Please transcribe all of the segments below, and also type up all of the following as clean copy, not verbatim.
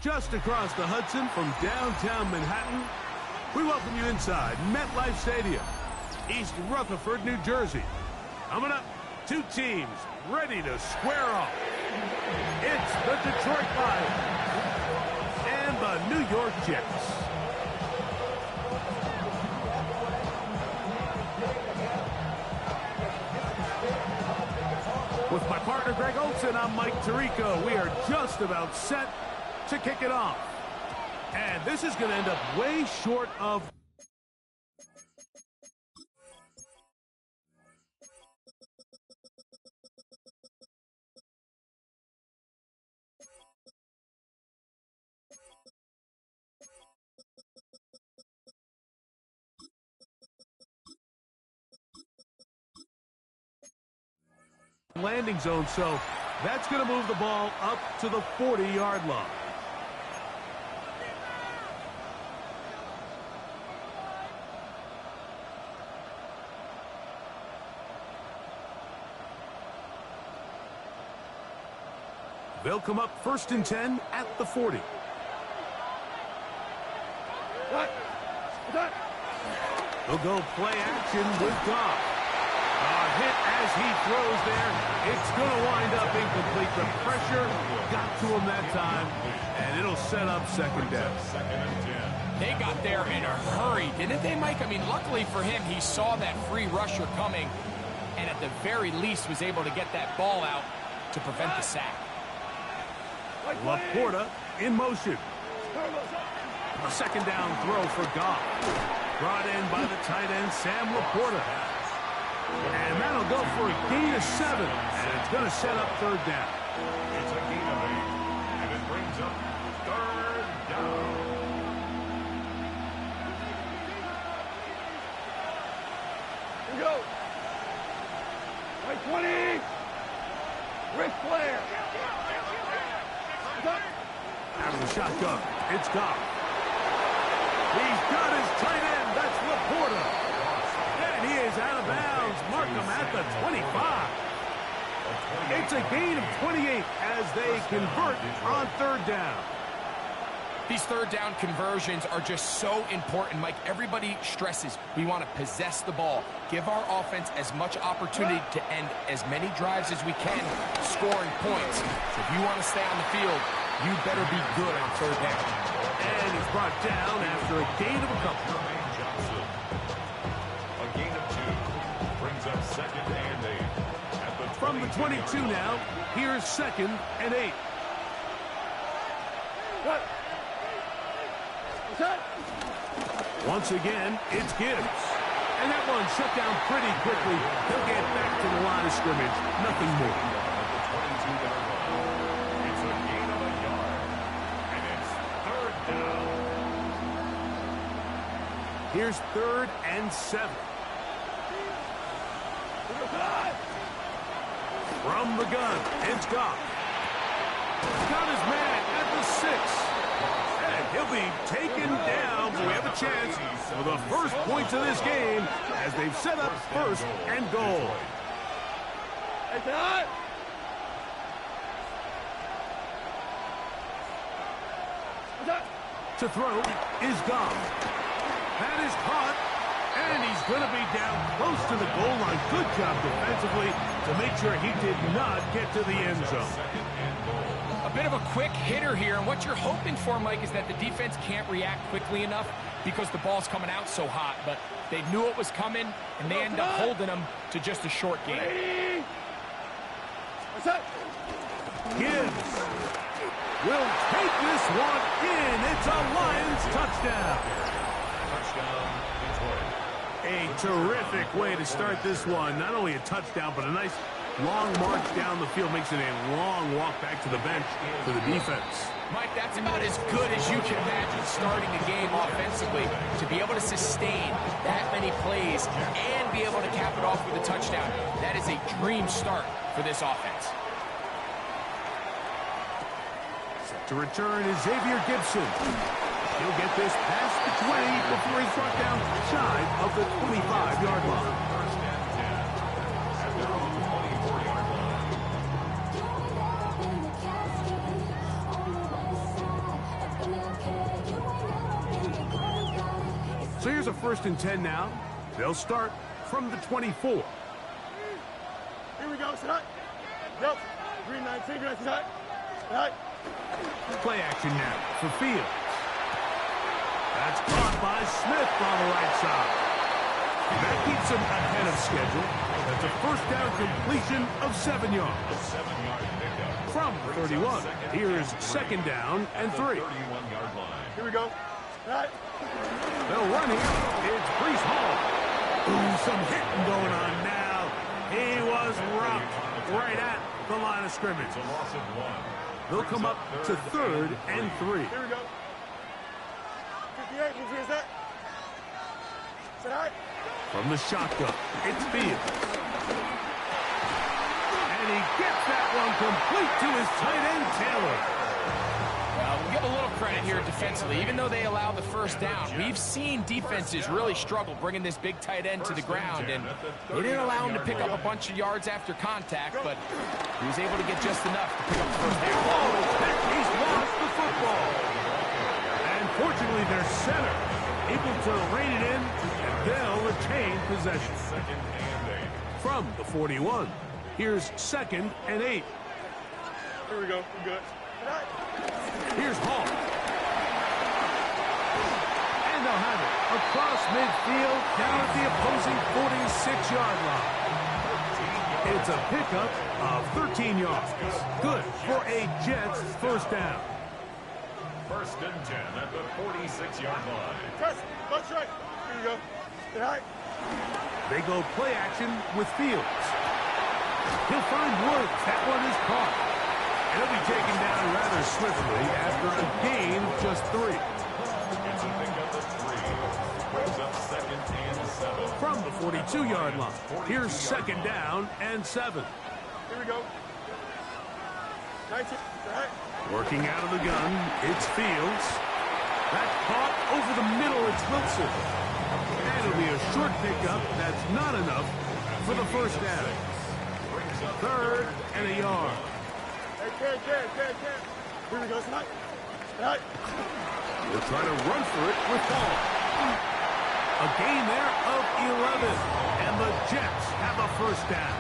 Just across the Hudson from downtown Manhattan, we welcome you inside MetLife Stadium, East Rutherford, New Jersey. Coming up, two teams ready to square off. It's the Detroit Lions and the New York Jets. With my partner Greg Olson, I'm Mike Tirico. We are just about set to kick it off. And this is going to end up way short of... landing zone, so that's going to move the ball up to the 40-yard line. They'll come up 1st and 10 at the 40. They'll go play action with Goff. Hit as he throws there. It's going to wind up incomplete. The pressure got to him that time, and it'll set up 2nd down. They got there in a hurry, didn't they, Mike? I mean, luckily for him, he saw that free rusher coming, and at the very least was able to get that ball out to prevent the sack. Laporta in motion. A 2nd down throw for Goff. Brought in by the tight end, Sam Laporta. And that'll go for a gain of 7. And it's going to set up 3rd down. It's a gain of 8. And it brings up 3rd down. Here we go. Right 20. Ric Flair. Out of the shotgun, it's Goff. He's got his tight end. That's Laporta. And he is out of bounds. Mark him at the 25. It's a gain of 28 as they convert on 3rd down. These 3rd down conversions are just so important, Mike. Everybody stresses we want to possess the ball, give our offense as much opportunity to end as many drives as we can, scoring points. So if you want to stay on the field, you better be good on 3rd down. And he's brought down after a gain of a couple. A gain of 2 brings up 2nd and 8. From the 22 now, here's 2nd and 8. Once again, it's Gibbs. And that one shut down pretty quickly. He'll get back to the line of scrimmage. Nothing more. It's a gain of a yard. And it's 3rd down. Here's 3rd and 7. From the gun, it's Goff. Got his man at the 6. And he'll be taken down, but we have a chance for the first points of this game as they've set up 1st and goal. To throw is Goff. That is caught, and he's going to be down close to the goal line. Good job defensively to make sure he did not get to the end zone. A bit of a quick hitter here, and what you're hoping for, Mike, is that the defense can't react quickly enough because the ball's coming out so hot. But they knew it was coming, and they end up holding them to just a short game. Gibbs will take this one in. It's a Lions touchdown. Touchdown, Detroit. A terrific way to start this one. Not only a touchdown, but a nice long march down the field. Makes it a long walk back to the bench for the defense. Mike, that's about as good as you can imagine starting a game offensively. To be able to sustain that many plays and be able to cap it off with a touchdown, that is a dream start for this offense. Set to return is Xavier Gibson. He'll get this past the 20 before he's brought down shy of the 25-yard line. First and 10 at their own 24-yard line. Here's a 1st and 10 now. They'll start from the 24. Here we go, tonight. Yep. Green 19, green 19, tonight. Play action now for Fields. That's caught by Smith on the right side. That keeps him ahead of schedule. That's a 1st down completion of 7 yards. From the 31, here's 2nd down and 3. Here we go. Tonight. They'll run here. It's Brees Hall. Ooh, some hitting going on now. He was rocked right at the line of scrimmage. They'll come up to 3rd and 3. Here we go. 58, who's here, set? Tonight. From the shotgun, it's Fields. And he gets that one complete to his tight end, Taylor. Well, we'll give a little credit here defensively. Even though they allow the 1st down, we've seen defenses really struggle bringing this big tight end to the ground, and they didn't allow him to pick up a bunch of yards after contact, but he was able to get just enough to pick up the 1st down. He's lost the football. And fortunately, their center able to rein it in, and they'll retain possession. From the 41, here's 2nd and 8. Here we go. We're good. Tonight. Here's Hall. And they'll have it across midfield down at the opposing 46-yard line. It's a pickup of 13 yards. Good for a Jets 1st down. 1st and 10 at the 46-yard line. Press. Left strike. Here we go. Tonight. They go play action with Fields. He'll find Woods. That one is caught. He'll be taken down rather swiftly after a gain of just 3. It's a pickup of 3. Brings up 2nd and 7. From the 42-yard line, here's 2nd down and 7. Here we go. 19. Tonight. Working out of the gun, it's Fields. That caught over the middle, it's Wilson. And it'll be a short pickup. That's not enough for the 1st down. 3rd and a yard. Hey, Ken. Here we go, tonight. Tonight. They'll try to run for it with Hall. A gain there of 11. And the Jets have a 1st down.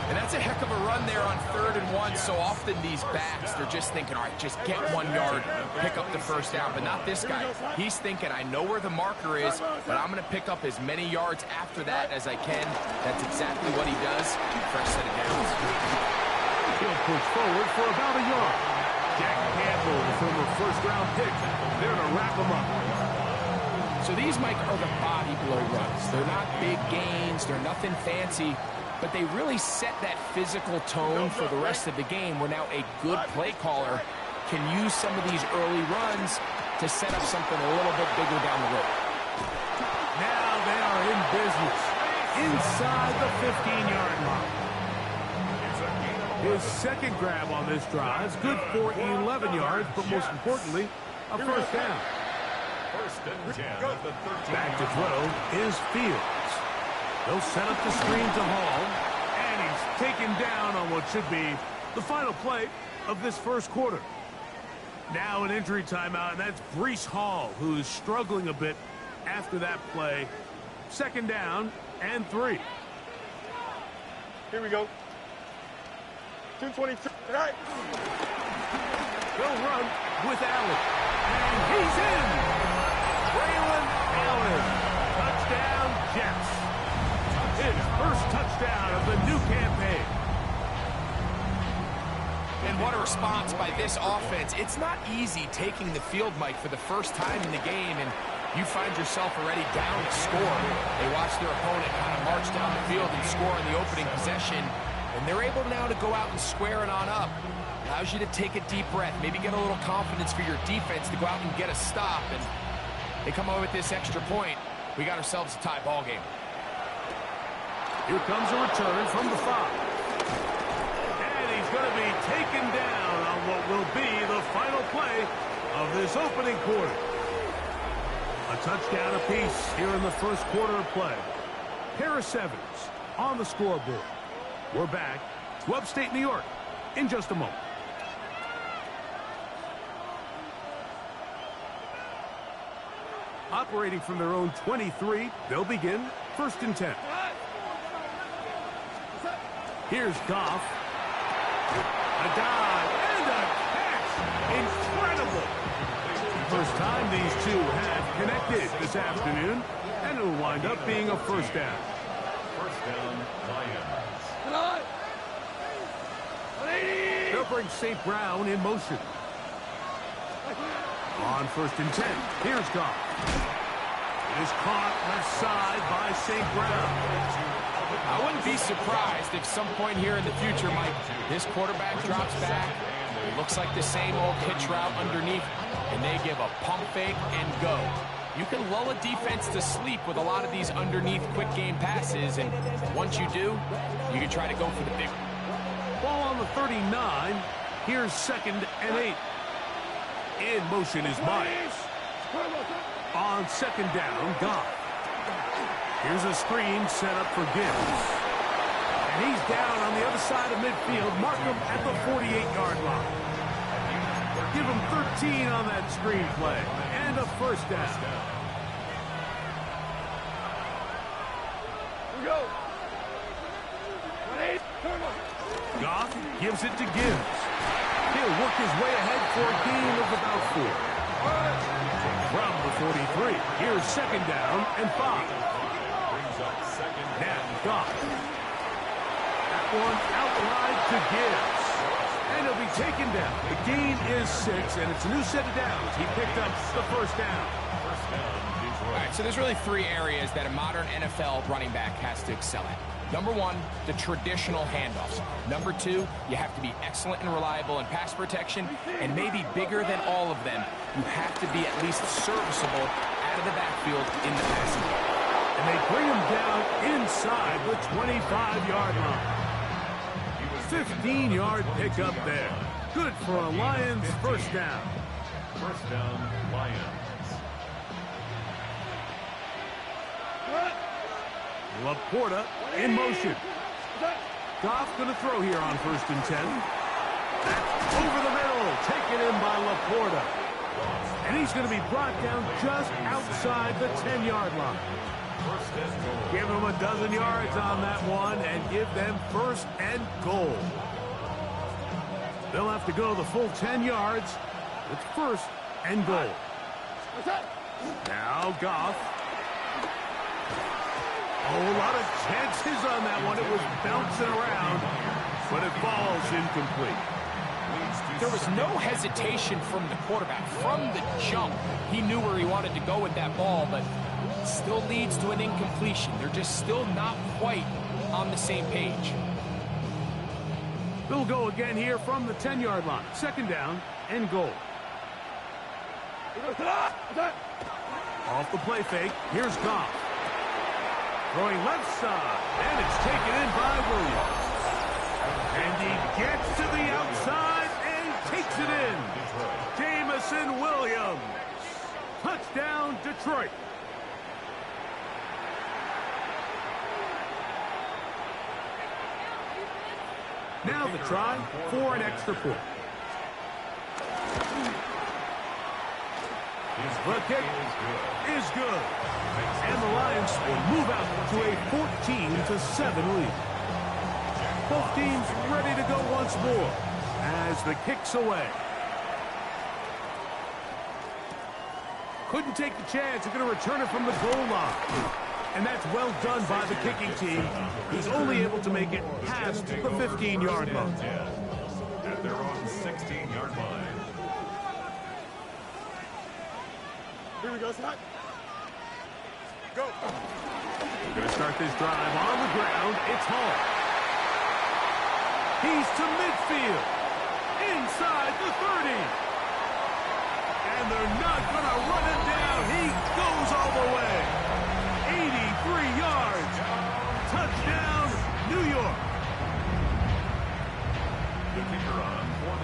And that's a heck of a run there on 3rd and 1. So often these backs, they're just thinking, all right, just get 1 yard, pick up the 1st down. But not this guy. He's thinking, I know where the marker is, but I'm going to pick up as many yards after that as I can. That's exactly what he does. Fresh set of downs. He'll push forward for about a yard. Jack Campbell, the former 1st-round pick, there to wrap him up. So these, Mike, are the body blow runs. They're not big gains. They're nothing fancy. But they really set that physical tone for the rest of the game where now a good play caller can use some of these early runs to set up something a little bit bigger down the road. Now they are in business inside the 15-yard line. His 2nd grab on this drive is good for 11 yards, but most importantly, a 1st down. 1st and 10 at the 13. Back to throw is Fields. They'll set up the screen to Hall, and he's taken down on what should be the final play of this 1st quarter. Now an injury timeout, and that's Brees Hall, who's struggling a bit after that play. 2nd down and 3. Here we go. 2:22. Tonight. They'll run with Allen. And he's in. Braylon Allen. Touchdown, Jets. His 1st touchdown of the new campaign. And what a response by this offense. It's not easy taking the field, Mike, for the 1st time in the game, and you find yourself already down to score. They watch their opponent kind of march down the field and score in the opening possession. And they're able now to go out and square it on up. Allows you to take a deep breath, maybe get a little confidence for your defense to go out and get a stop. And they come away with this extra point. We got ourselves a tie ball game. Here comes a return from the 5. And he's going to be taken down on what will be the final play of this opening quarter. A touchdown apiece here in the 1st quarter of play. Harris Evans on the scoreboard. We're back to upstate New York in just a moment. Operating from their own 23, they'll begin 1st and 10. Here's Goff. A dive and a catch. Incredible. First time these two have connected this afternoon, and it'll wind up being a 1st down. 1st down, Lions. They'll bring St. Brown in motion. On 1st and 10, here's Goff. It is caught left side by St. Brown. I wouldn't be surprised if some point here in the future, Mike, this quarterback drops back. It looks like the same old hitch route underneath, and they give a pump fake and go. You can lull a defense to sleep with a lot of these underneath quick game passes, and once you do, you can try to go for the big one. Ball on the 39. Here's 2nd and 8. In motion is Myers. On 2nd down, Goff. Here's a screen set up for Gibbs. And he's down on the other side of midfield. Mark him at the 48-yard line. Give him 13 on that screen play. And a 1st down. Here we go. Goff gives it to Gibbs. He'll work his way ahead for a gain of about 4. From the 43, here's 2nd down and 5. Now Goff. That one out wide to Gibbs. And he'll be taken down. The gain is 6, and it's a new set of downs. He picked up the 1st down. All right, so there's really 3 areas that a modern NFL running back has to excel at. Number 1, the traditional handoffs. Number 2, you have to be excellent and reliable in pass protection, and maybe bigger than all of them, you have to be at least serviceable out of the backfield in the passing game. And they bring him down inside the 25-yard line. 15-yard pickup there. Good for a Lions 1st down. 1st down, Lions. Laporta in motion. Goff going to throw here on 1st and 10. That's over the middle. Taken in by Laporta. And he's going to be brought down just outside the 10-yard line. Give them a dozen yards on that one and give them 1st and goal. They'll have to go the full 10 yards with 1st and goal. Now Goff. Oh, a lot of chances on that one. It was bouncing around, but it falls incomplete. There was no hesitation from the quarterback. From the jump, he knew where he wanted to go with that ball, but still leads to an incompletion. They're just still not quite on the same page. They'll go again here from the 10-yard line. 2nd down and goal. Off the play fake, here's Goff. Throwing left side, and it's taken in by Williams. And he gets to the outside and takes it in. Jamison Williams. Touchdown, Detroit. Now the try for an extra point. The kick is good. And the Lions will move out to a 14-7 lead. Both teams ready to go once more as the kick's away. Couldn't take the chance. They're going to return it from the goal line. And that's well done by the kicking team. He's only able to make it past the 15-yard line. At their own 16-yard line. Here we go, Scott. Go. We're going to start this drive on the ground. It's Hall. He's to midfield. Inside the 30. And they're not going to run him down. He goes all the way. 83 yards. Touchdown, New York.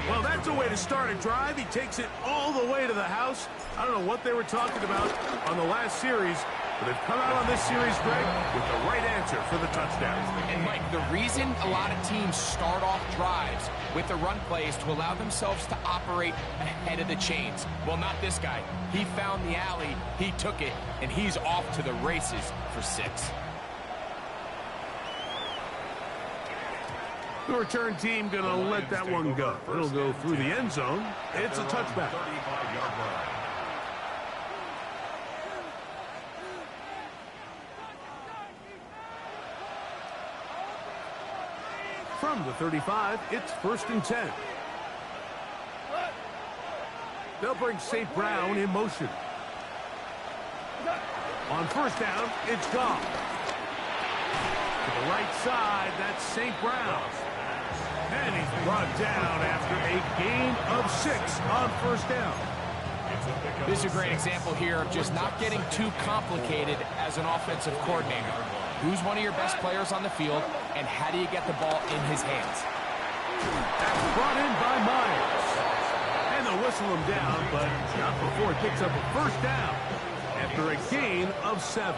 Well, that's a way to start a drive. He takes it all the way to the house. I don't know what they were talking about on the last series, But they've come out on this series, Greg, with the right answer for the touchdown. And, Mike, the reason a lot of teams start off drives with the run plays to allow themselves to operate ahead of the chains. Well, not this guy. He found the alley, he took it, and he's off to the races for 6. The return team going to let that one go. It'll go through the end zone. It's a touchback. From the 35, it's 1st and 10. They'll bring St. Brown in motion. On 1st down, it's Goff. To the right side, that's St. Brown. And he's brought down after a gain of 6 on 1st down. This is a great example here of just not getting too complicated as an offensive coordinator. Who's one of your best players on the field, and how do you get the ball in his hands? That's brought in by Myers. And they'll whistle him down, but not before it picks up a 1st down after a gain of 7.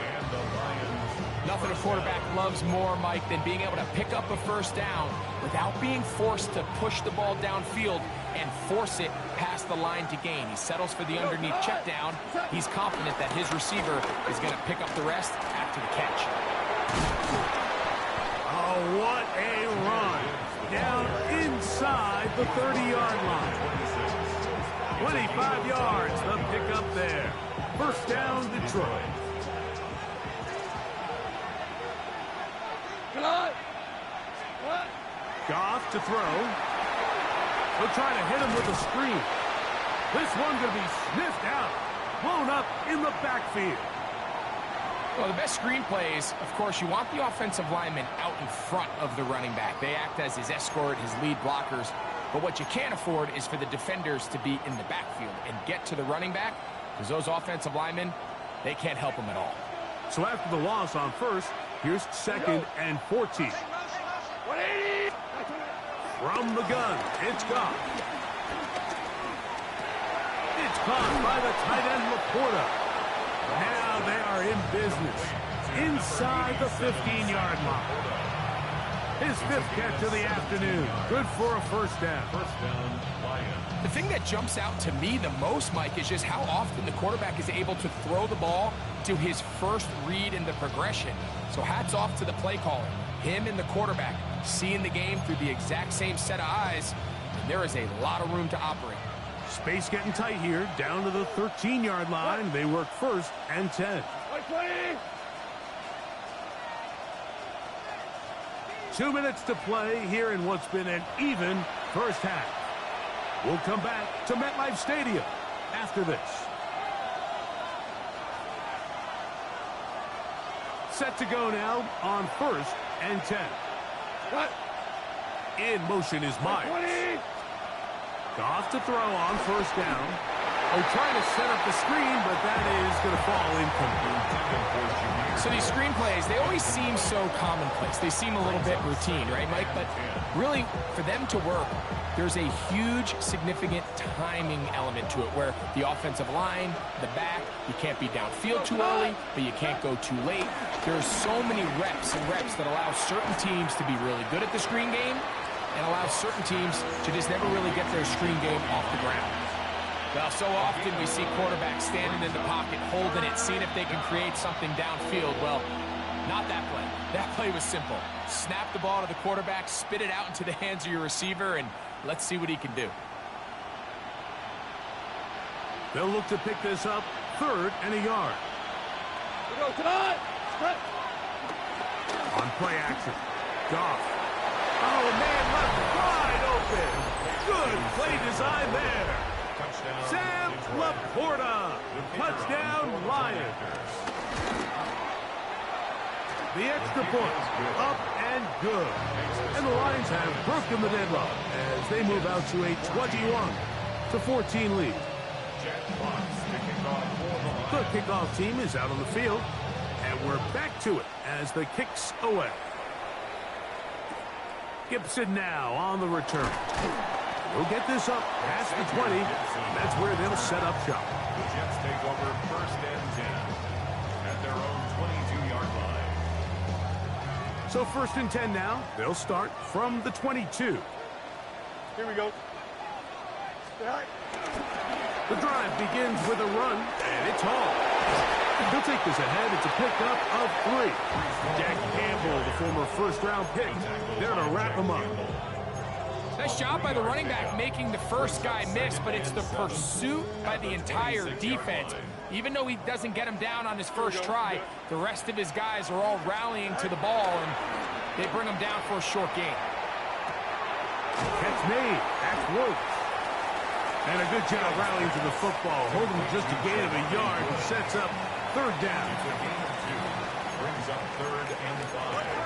Nothing a quarterback loves more, Mike, than being able to pick up a 1st down without being forced to push the ball downfield and force it past the line to gain. He settles for the underneath check down. He's confident that his receiver is going to pick up the rest after the catch. Oh, what a run. Down inside the 30-yard line. 25 yards, the pickup there. 1st down, Detroit. Goff to throw. They'll try to hit him with a screen. This one going to be sniffed out. Blown up in the backfield. Well, the best screen plays, of course, you want the offensive lineman out in front of the running back. They act as his escort, his lead blockers. But what you can't afford is for the defenders to be in the backfield and get to the running back, because those offensive linemen, they can't help him at all. So after the loss on 1st, here's 2nd and 14. From the gun, it's Goff. It's caught by the tight end, Laporta. Now they are in business inside the 15-yard line. His 5th catch of the afternoon. Good for a 1st down. The thing that jumps out to me the most, Mike, is just how often the quarterback is able to throw the ball to his first read in the progression. So hats off to the play caller. Him and the quarterback seeing the game through the exact same set of eyes, and there is a lot of room to operate. Space getting tight here, down to the 13-yard line. They work 1st and 10. 2 minutes to play here in what's been an even 1st half. We'll come back to MetLife Stadium after this. Set to go now on 1st and 10. In motion is Myers. Goff to throw on 1st down. They're trying to set up the screen, but that is going to fall incomplete. So these screen plays, they always seem so commonplace. They seem a little bit routine, right, Mike? But really, for them to work, there's a huge, significant timing element to it where the offensive line, the back, you can't be downfield too early, but you can't go too late. There's so many reps and reps that allow certain teams to be really good at the screen game and allow certain teams to just never really get their screen game off the ground. Well, so often we see quarterbacks standing in the pocket, holding it, seeing if they can create something downfield. Well, not that play. That play was simple. Snap the ball to the quarterback, spit it out into the hands of your receiver, and let's see what he can do. They'll look to pick this up 3rd and a yard. On play action. Goff. Oh, man, left wide open. Good play design there. Sam Laporta. Touchdown, Lions. The extra point, up and good. And the Lions have broken the deadlock as they move out to a 21-14 lead. The kickoff team is out on the field, and we're back to it as the kick's away. Gibson now on the return. We'll get this up past the 20. That's where they'll set up shop. The Jets take over 1st and 10 at their own So 1st and 10 now. They'll start from the 22. Here we go. Stay high. The drive begins with a run, and it's hauled. He'll take this ahead. It's a pickup of 3. Jack Campbell, the former first-round pick, there to wrap him up. Nice job by the running back making the first guy miss, but it's the pursuit by the entire defense. Even though he doesn't get him down on his first try, the rest of his guys are all rallying to the ball, and they bring him down for a short gain. Catch made. That's Woods. And a good job rallying to the football. Holding just a gain of a yard and sets up 3rd down. Brings up 3rd and 5.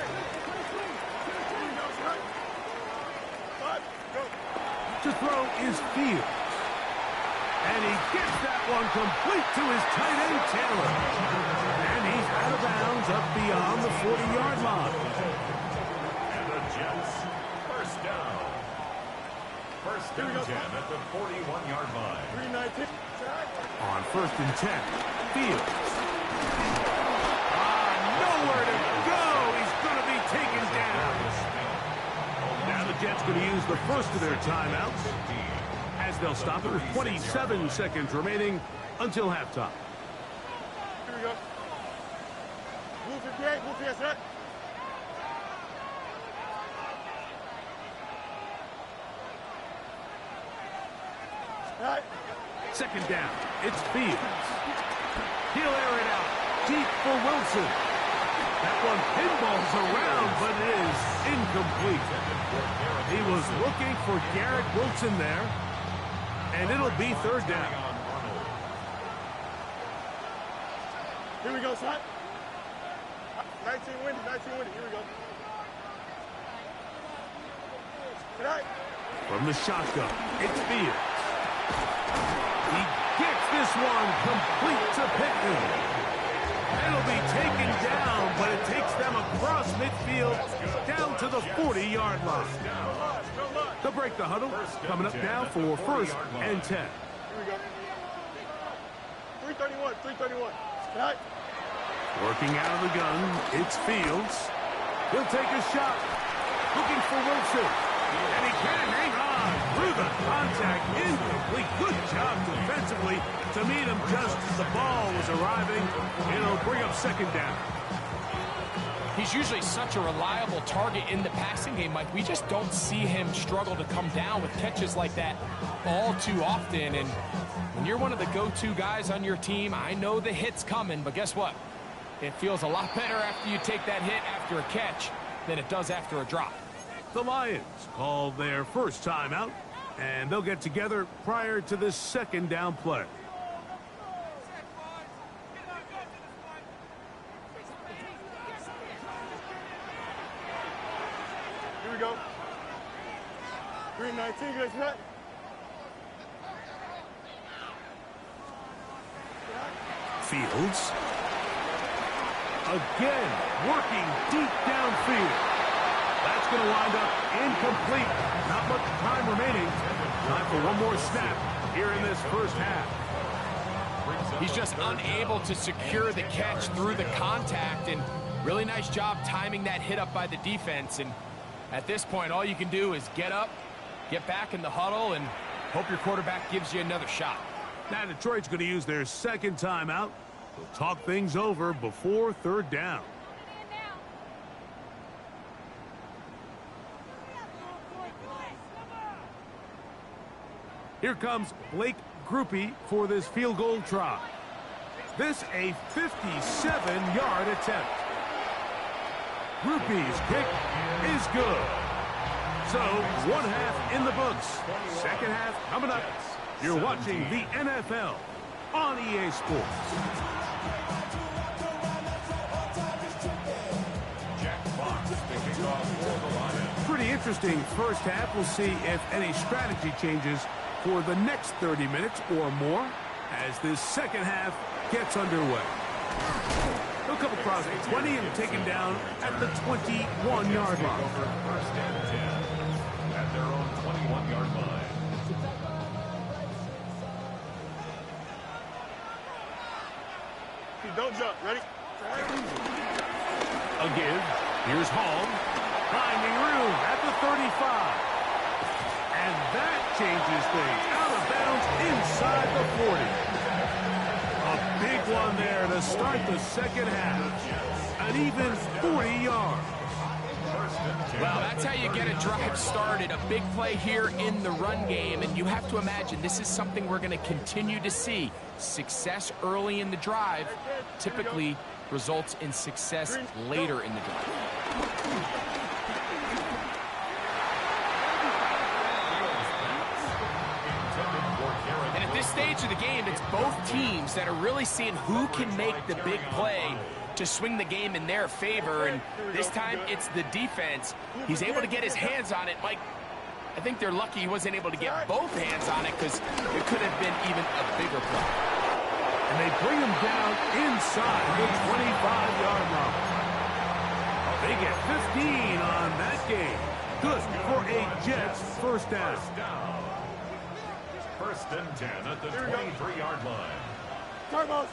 To throw is Fields. And he gets that one complete to his tight end, Taylor. And he's out of bounds up beyond the 40-yard line. And the Jets, 1st down. 1st and 10 at the 41-yard line. 319. On 1st and 10, Fields. Nowhere to go. He's going to be taken down. Now the Jets going to use the first of their timeouts as they'll stop it with 27 seconds remaining until halftime. Here we go. Move your pad, move your set. All right. 2nd down. It's Fields. He'll air it out deep for Wilson. That one pinballs around, but it is incomplete. He was looking for Garrett Wilson there, and it'll be 3rd down. Here we go, son. 19 windy, 19 windy. Here we go. Good night. From the shotgun, it's Fields. He gets this one complete to Pittman. It'll be taken down, but it takes them across midfield down to the 40-yard line. They'll break the huddle. Coming up now for 1st and 10. Here we go. 331, 331. Good night. Working out of the gun, it's Fields. He'll take a shot. Looking for Wilson. And he can hang on through the contact. Incomplete. Good job defensively to meet him just as the ball was arriving. It'll bring up 2nd down. He's usually such a reliable target in the passing game, Mike. We just don't see him struggle to come down with catches like that all too often. And when you're one of the go-to guys on your team, I know the hit's coming, but guess what? It feels a lot better after you take that hit after a catch than it does after a drop. The Lions call their first timeout, and they'll get together prior to this 2nd down play. Here we go. 319, guys, net. Fields. Again, working deep downfield. That's going to wind up incomplete. Not much time remaining. Time for one more snap here in this first half. He's just unable to secure the catch through the contact, and really nice job timing that hit up by the defense. And at this point, all you can do is get up, get back in the huddle, and hope your quarterback gives you another shot. Now Detroit's going to use their 2nd timeout. They'll talk things over before 3rd down. Here comes Blake Groupie for this field goal try. This a 57-yard attempt. Groupie's kick is good. So 1 half in the books. 2nd half coming up. You're watching the NFL on EA Sports. Jack Fox picking off for the Lions. Pretty interesting first half. We'll see if any strategy changes for the next 30 minutes or more as this 2nd half gets underway. They'll come across 20 and taken down at the 21-yard line. 1st and 10 at their own 21-yard line. Don't jump. Ready? Again, Here's Hall, finding room at the 35. And that changes things. Out of bounds inside the 40. A big one there to start the second half. An even 40 yards. Well, that's how you get a drive started. A big play here in the run game. And you have to imagine this is something we're going to continue to see. Success early in the drive typically results in success later in the drive. And at this stage of the game, it's both teams that are really seeing who can make the big play to swing the game in their favor, and this time it's the defense. He's able to get his hands on it. Mike, I think they're lucky he wasn't able to get both hands on it because it could have been even a bigger play. And they bring him down inside the 25-yard line. They get 15 on that game. Good for a Jets first down. First and 10 at the 23-yard line. Turbo,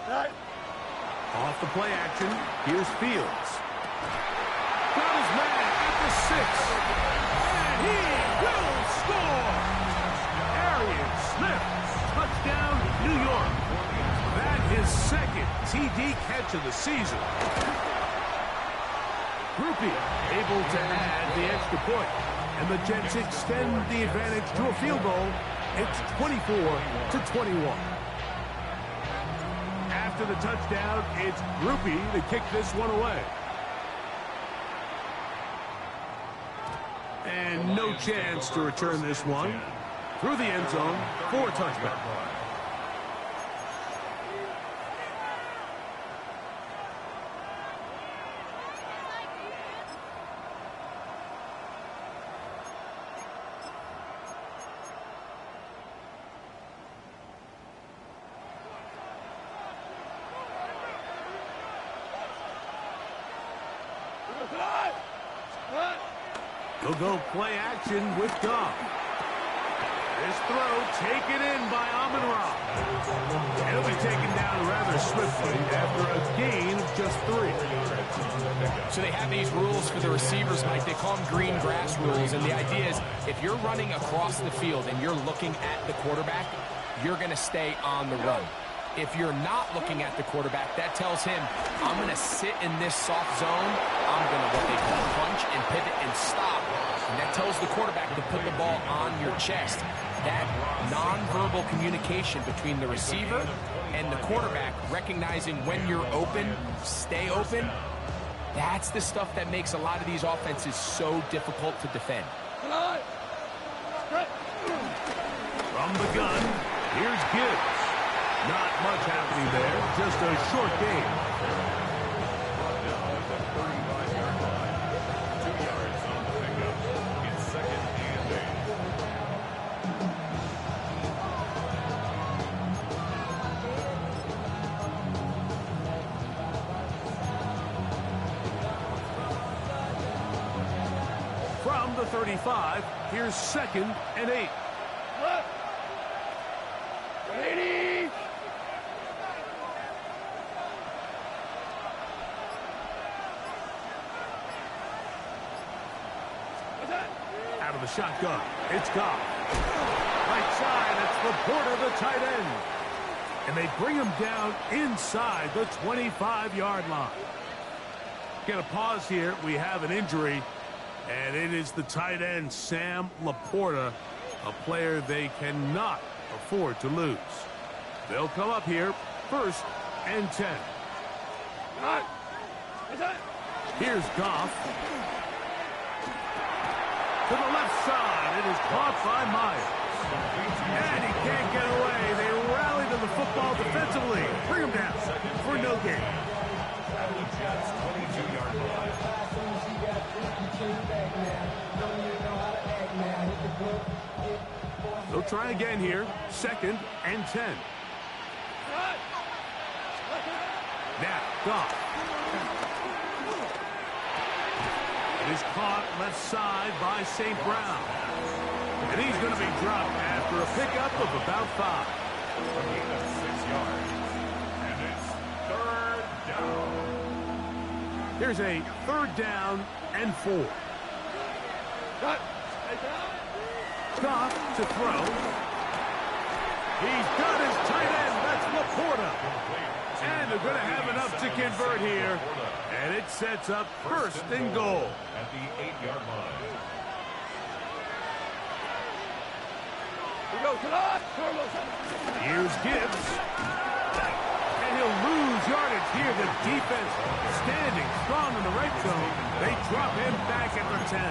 right. Off the play action, here's Fields. Got his man at the 6. And he will score! Arian Smith, touchdown, New York. That is second TD catch of the season. Groupie able to add the extra point. And the Jets extend the advantage to a field goal. It's 24-21. After the touchdown, it's Groupie to kick this one away. And no chance to return this one. Through the end zone for a touchback. He'll go play action with Goff. This throw taken in by Amon-Ra. He'll be taken down rather swiftly after a gain of just 3. So they have these rules for the receivers, Mike. They call them green grass rules. And the idea is if you're running across the field and you're looking at the quarterback, you're going to stay on the run. If you're not looking at the quarterback, that tells him, I'm going to sit in this soft zone. I'm going to what they call punch and pivot and stop. And that tells the quarterback to put the ball on your chest. That nonverbal communication between the receiver and the quarterback, recognizing when you're open, stay open, that's the stuff that makes a lot of these offenses so difficult to defend. From the gun, here's Gibbs. Not much happening there, just a short game. From the 35, here's 2nd and 8. Out of the shotgun, it's Goff. Right side, it's Laporta, the tight end. And they bring him down inside the 25-yard line. Gonna pause here. We have an injury, and it is the tight end, Sam Laporta, a player they cannot afford to lose. They'll come up here, 1st and 10. Here's Goff. To the left side, it is caught by Myers. And he can't get away. They rally to the football defensively. Bring him down for no gain. They'll try again here. 2nd and 10. Now, Goff. It is caught left side by St. Brown. And he's going to be dropped after a pickup of about 5. 6 yards. And it's 3rd down. Here's a 3rd down and 4. Goff to throw. He's got his tight end. That's Laporta. And they're going to have enough to convert here. And it sets up 1st and goal. At the 8-yard line. Here's Gibbs. And he'll lose yardage here. The defense standing strong in the red zone. They drop him back at the 10.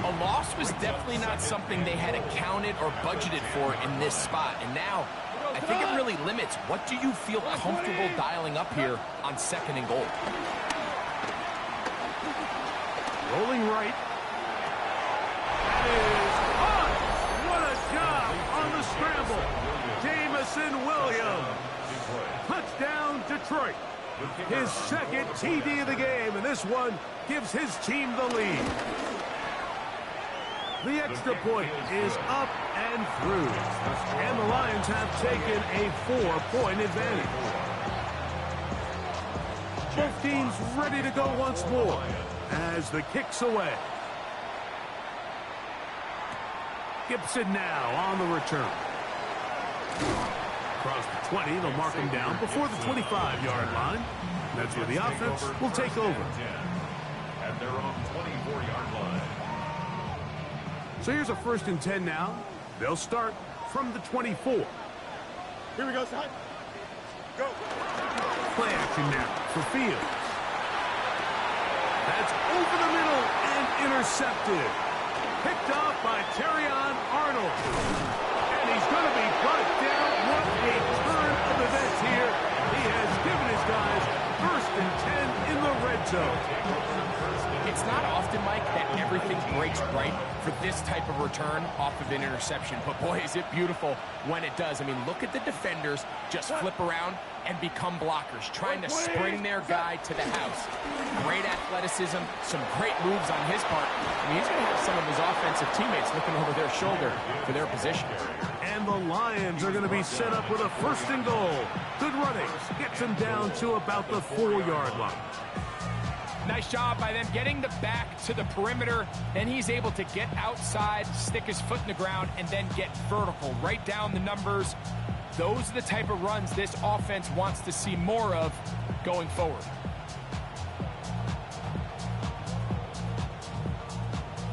A loss was definitely not something they had accounted or budgeted for in this spot. And now, I think it really limits what do you feel comfortable dialing up here on 2nd and goal. Rolling right. That is on. What a job on the scramble. Jamison Williams. Touchdown, Detroit. His 2nd TD of the game, and this one gives his team the lead. The extra point is up and through. And the Lions have taken a 4-point advantage. Both teams ready to go once more as the kick's away. Gibson now on the return. Across the 20, they'll mark him down before the 25-yard line. That's where the offense will take over. At their own 24-yard line. So here's a 1st and 10 now. They'll start from the 24. Here we go, son. Go. Play action now for Fields. That's over the middle and intercepted. Picked off by Terrion Arnold. And he's going to be brought down. What a turn of events here. He has given his guys 1st and 10 in the red zone. It's not often, Mike, that everything breaks right for this type of return off of an interception. But, boy, is it beautiful when it does. I mean, look at the defenders just flip around and become blockers, trying to spring their guy to the house. Great athleticism, some great moves on his part. I mean, he's going to have some of his offensive teammates looking over their shoulder for their positions. And the Lions are going to be set up with a 1st and goal. Good running. Gets him down to about the 4-yard line. Nice job by them getting the back to the perimeter. Then he's able to get outside, stick his foot in the ground, and then get vertical. Right down the numbers. Those are the type of runs this offense wants to see more of going forward.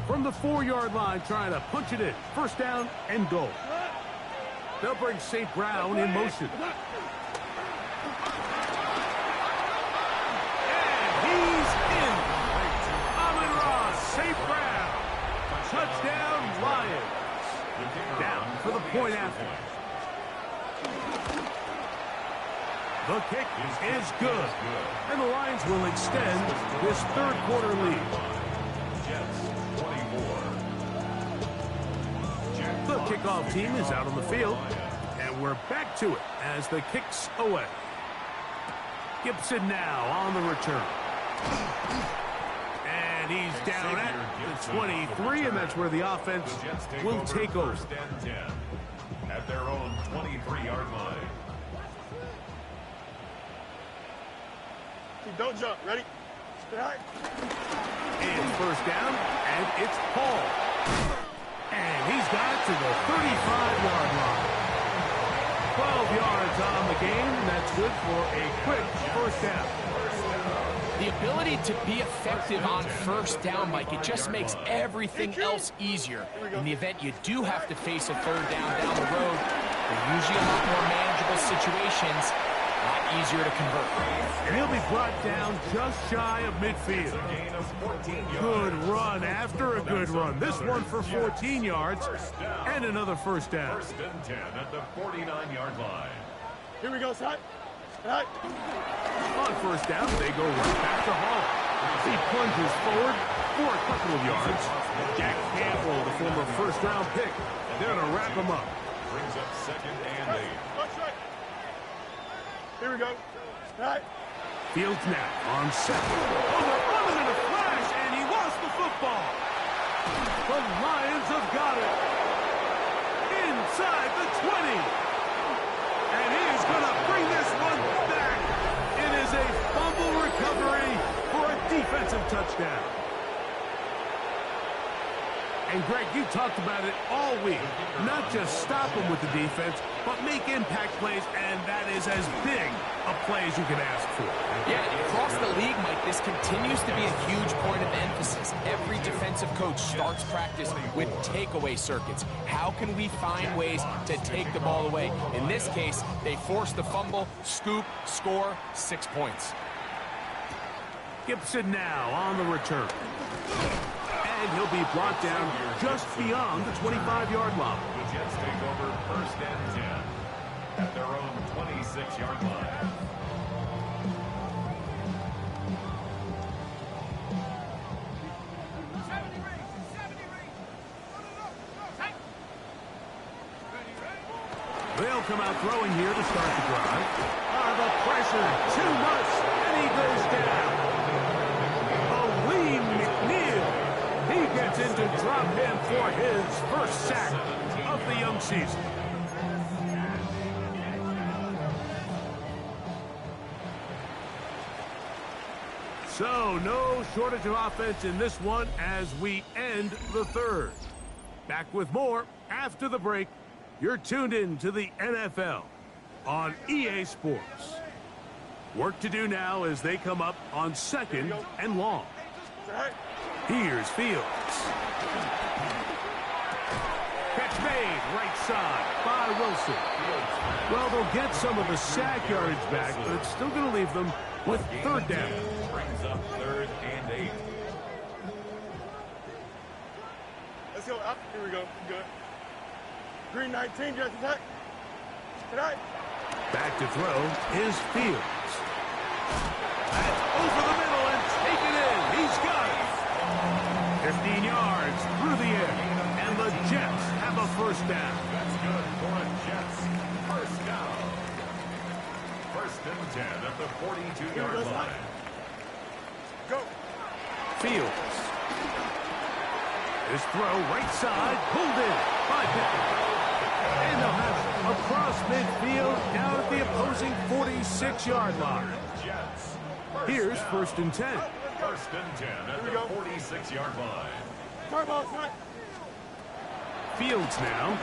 From the 4-yard line, trying to punch it in. 1st down and goal. They'll bring St. Brown in motion. St. Brown. Touchdown, Lions. Down for the point after. The kick is good. And the Lions will extend this 3rd quarter lead. The kickoff team is out on the field. And we're back to it as the kick's away. Gibson now on the return. He's down at the 23, and that's where the offense will take over. At their own 23-yard line. Don't jump. Ready? And 1st down, and it's Paul. And he's got it to the 35-yard line. 12 yards on the game, and that's good for a quick 1st down. The ability to be effective on 1st down, Mike, it just makes everything else easier. In the event you do have to face a 3rd down the road, they're usually a lot more manageable situations, a lot easier to convert. And he'll be brought down just shy of midfield. Good run after a good run. This one for 14 yards and another 1st down. 1st and 10 at the 49-yard line. Here we go, son. On 1st down, they go right back to Hall. He plunges forward for a couple of yards. Jack Campbell, the former 1st-round pick, they're going to wrap him up. Brings up 2nd and 8. Here we go. Fields now on 2nd. Oh, they're running in a flash, and he lost the football. The Lions have got it. Inside the 20. And he is going to bring this one back. It is is a fumble recovery for a defensive touchdown. And, Greg, you talked about it all week. Not just stop them with the defense, but make impact plays, and that is as big a play as you can ask for. Yeah, across the league, Mike, this continues to be a huge point of emphasis. Every defensive coach starts practice with takeaway circuits. How can we find ways to take the ball away? In this case, they forced the fumble, scoop, score, 6 points. Gibson now on the return. And he'll be brought down just beyond the 25-yard line. The Jets take over 1st and 10 at their own 26-yard line. They'll come out throwing here to start the drive. The pressure, too much, and he goes down. He gets into drop in for his first sack of the young season. So, no shortage of offense in this one as we end the third. Back with more after the break. You're tuned in to the NFL on EA Sports. Work to do now as they come up on 2nd and long. Here's Fields. Catch made, right side by Wilson. Well, they'll get some of the sack yardage back, but it's still going to leave them with 3rd down. Brings up 3rd and 8. Let's go up. Here we go. Good. Green 19, just attack. Tonight. Back to throw is Fields. That's over the middle and taken in. He's got it. 15 yards through the air, and the Jets have a 1st down. That's good for a Jets 1st down. 1st and 10 at the 42-yard line. Go. Fields. His throw right side, pulled in by Pittman. And they'll have it across midfield down at the opposing 46-yard line. Jets. Here's 1st and 10. 1st and 10 at the 46-yard line. Turbo, tonight. Fields now.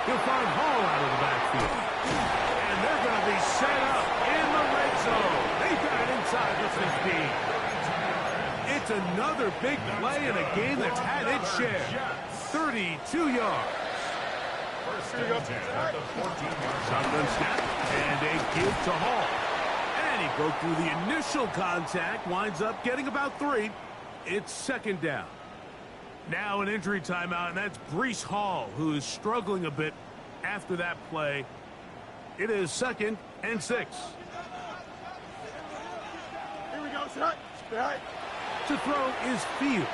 He'll find Hall out of the backfield. And they're going to be set up in the red zone. They got it inside the 15. It's another big play in a game that's had its share. 32 yards. 1st and 10 at the 14-yard line. Shotgun snap and a give to Hall. And he broke through the initial contact, winds up getting about 3. It's 2nd down. Now an injury timeout, and that's Breece Hall, who is struggling a bit after that play. It is 2nd and 6. Here we go, shot. Right. To throw is Fields.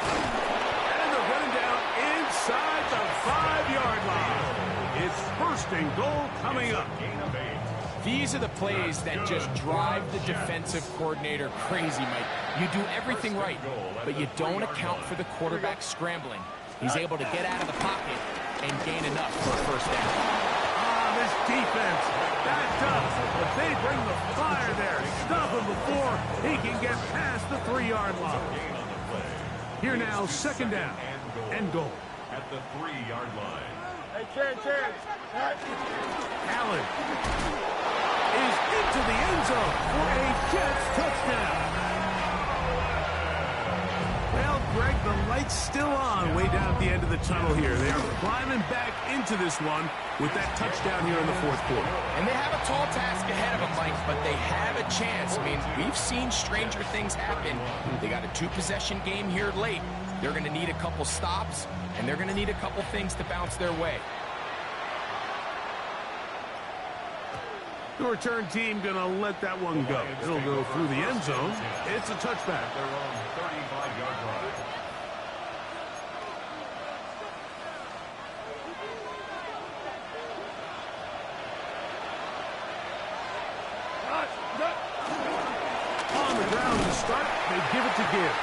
And they're running down inside the 5-yard line. It's 1st and goal coming up. Gain of 8. These are the plays that just drive the defensive coordinator crazy, Mike. You do everything right, but you don't account for the quarterback scrambling. He's able to get out of the pocket and gain enough for a 1st down. This defense, backed up, but they bring the fire there. Stop him before he can get past the 3-yard line. Here now, 2nd down and goal. At the 3-yard line. Hey, chance. Right. Allen is into the end zone for a Jets touchdown. Well, Greg, the light's still on way down at the end of the tunnel here. They are climbing back into this one with that touchdown here in the 4th quarter. And they have a tall task ahead of them, Mike, but they have a chance. I mean, we've seen stranger things happen. They got a 2-possession game here late. They're going to need a couple stops, and they're going to need a couple things to bounce their way. The return team going to let that one go. It'll go through the end zone. It's a touchback. Their own 35-yard line. On the ground to start, they give it to Gibbs.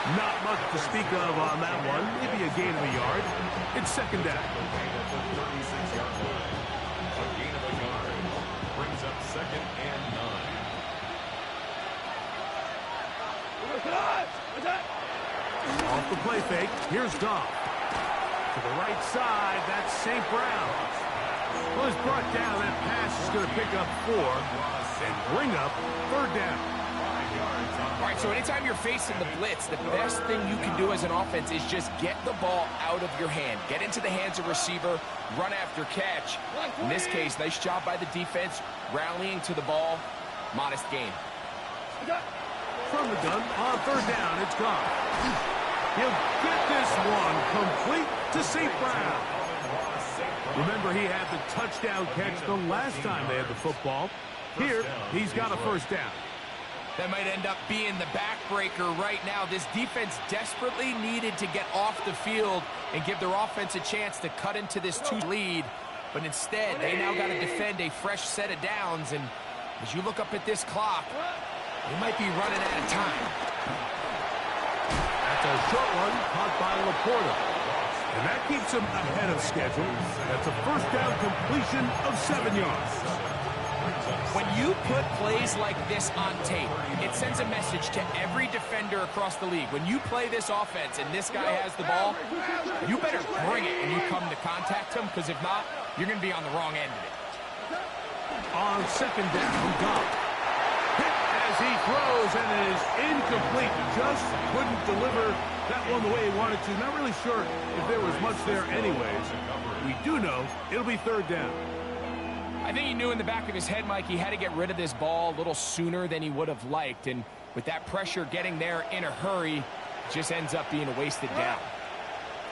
Not much to speak of on that one. Maybe a gain of a yard. It's second down. A gain of a yard brings up 2nd and 9. Off the play fake. Here's Goff. To the right side, that's St. Brown. Well, he's brought down. That pass is going to pick up 4 and bring up third down. All right, so anytime you're facing the blitz, the best thing you can do as an offense is just get the ball out of your hand. Get into the hands of receiver, run after catch. In this case, nice job by the defense, rallying to the ball. Modest gain. From the gun, on third down, it's Goff. He'll get this one complete to St. Brown. Remember, he had the touchdown catch the last time they had the football. Here, he's got a first down. That might end up being the backbreaker right now. This defense desperately needed to get off the field and give their offense a chance to cut into this 2 lead. But instead, they now got to defend a fresh set of downs. And as you look up at this clock, they might be running out of time. That's a short one caught by Laporta. And that keeps him ahead of schedule. That's a first down completion of 7 yards. When you put plays like this on tape, it sends a message to every defender across the league. When you play this offense and this guy has the ball, you better bring it when you come to contact him, because if not, you're going to be on the wrong end of it. On second down, Goff. Hit as he throws, and it is incomplete. Just couldn't deliver that one the way he wanted to. Not really sure if there was much there anyways. We do know it'll be third down. I think he knew in the back of his head, Mike, he had to get rid of this ball a little sooner than he would have liked. And with that pressure getting there in a hurry, it just ends up being a wasted down.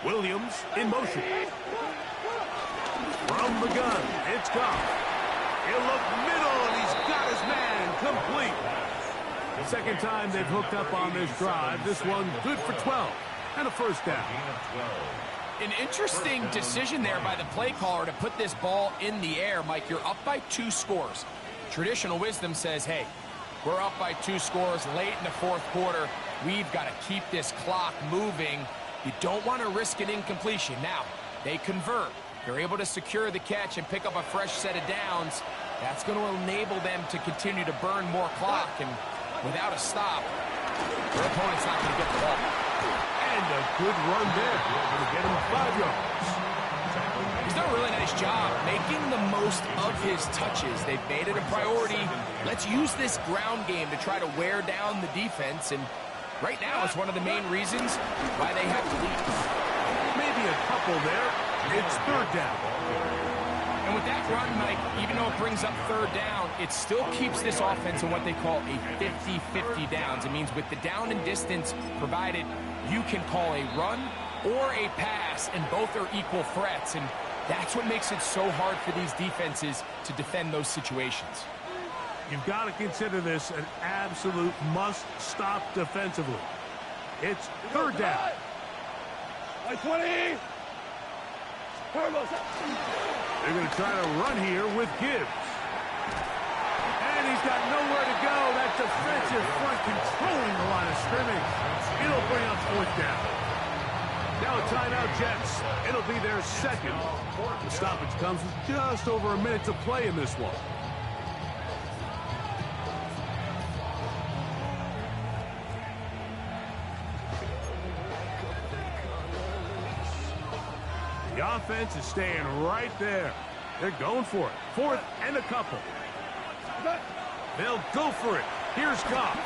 Williams in motion. From the gun, it's Goff. He'll look middle, and he's got his man complete. The second time they've hooked up on this drive. This one good for 12 and a first down. An interesting decision there by the play caller to put this ball in the air. Mike, you're up by 2 scores. Traditional wisdom says, hey, we're up by 2 scores late in the 4th quarter. We've got to keep this clock moving. You don't want to risk an incompletion. Now, they convert. They're able to secure the catch and pick up a fresh set of downs. That's going to enable them to continue to burn more clock. And without a stop, their opponent's not going to get the ball. And a good run there. Going to get him 5 yards. He's done a really nice job making the most of his touches. They've made it a priority. Let's use this ground game to try to wear down the defense. And right now, it's one of the main reasons why they have the lead. Maybe a couple there. It's third down. And with that run, Mike, even though it brings up third down, it still keeps this offense in what they call a 50-50 downs. It means with the down and distance provided, you can call a run or a pass, and both are equal threats. And that's what makes it so hard for these defenses to defend those situations. You've got to consider this an absolute must-stop defensively. It's third down. 20. They're going to try to run here with Gibbs. And he's got nowhere to go. That defensive front controlling the line of scrimmage. It'll bring up fourth down. Now a timeout, Jets. It'll be their second. The stoppage comes with just over a minute to play in this one. The offense is staying right there. They're going for it. Fourth and a couple. They'll go for it. Here's Goff.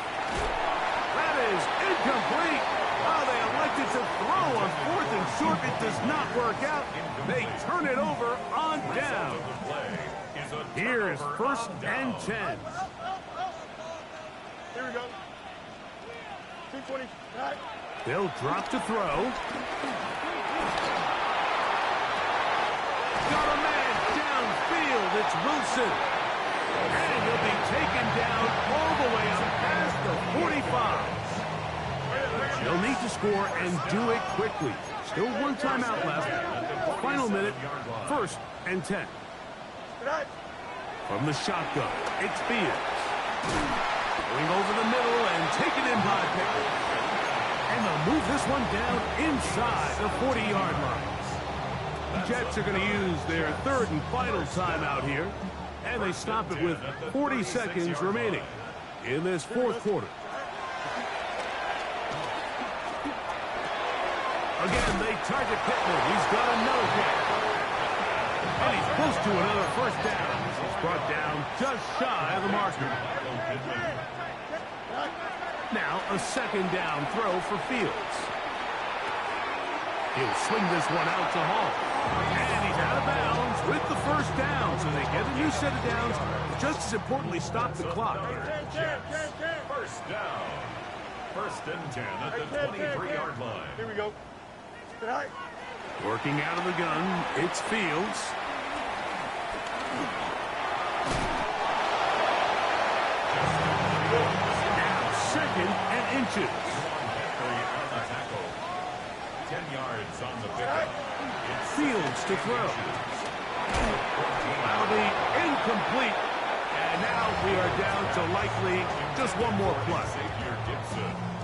That is incomplete. Oh, they elected to throw on fourth and short. It does not work out. They turn it over on down. Here is first and 10. Here we go. 220. They'll drop to throw. Got a man downfield. It's Wilson. And he'll be taken down all the way up past the 45. They'll need to score and do it quickly. Still one timeout left. Final minute, first and 10. From the shotgun, it's Fields. Going over the middle and taken in by Pickett. And they'll move this one down inside the 40-yard line. The Jets are going to use their third and final timeout here. And they stop it with 40 seconds remaining in this fourth quarter. Again, they target Pittman. He's got another hit. And he's close to another first down. He's brought down just shy of the marker. Now a second down throw for Fields. He'll swing this one out to Hall. And he's out of bounds with the first down. So they get a new set of downs. Just as importantly, stop the clock. First down. First and 10 at the 23-yard line. Here we go. Working out of the gun, it's Fields. Now second and inches. 10 yards on the pickup. Fields to throw. That'll be incomplete. And now we are down to likely just one more play.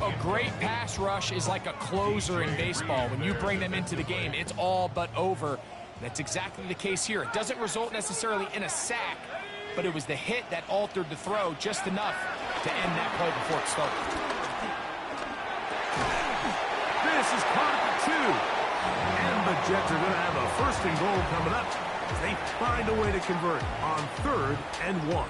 A great pass rush is like a closer in baseball. When you bring them into the game, it's all but over. That's exactly the case here. It doesn't result necessarily in a sack, but it was the hit that altered the throw just enough to end that play before it started. This is caught for 2. And the Jets are going to have a first and goal coming up as they find a way to convert on 3rd and 1.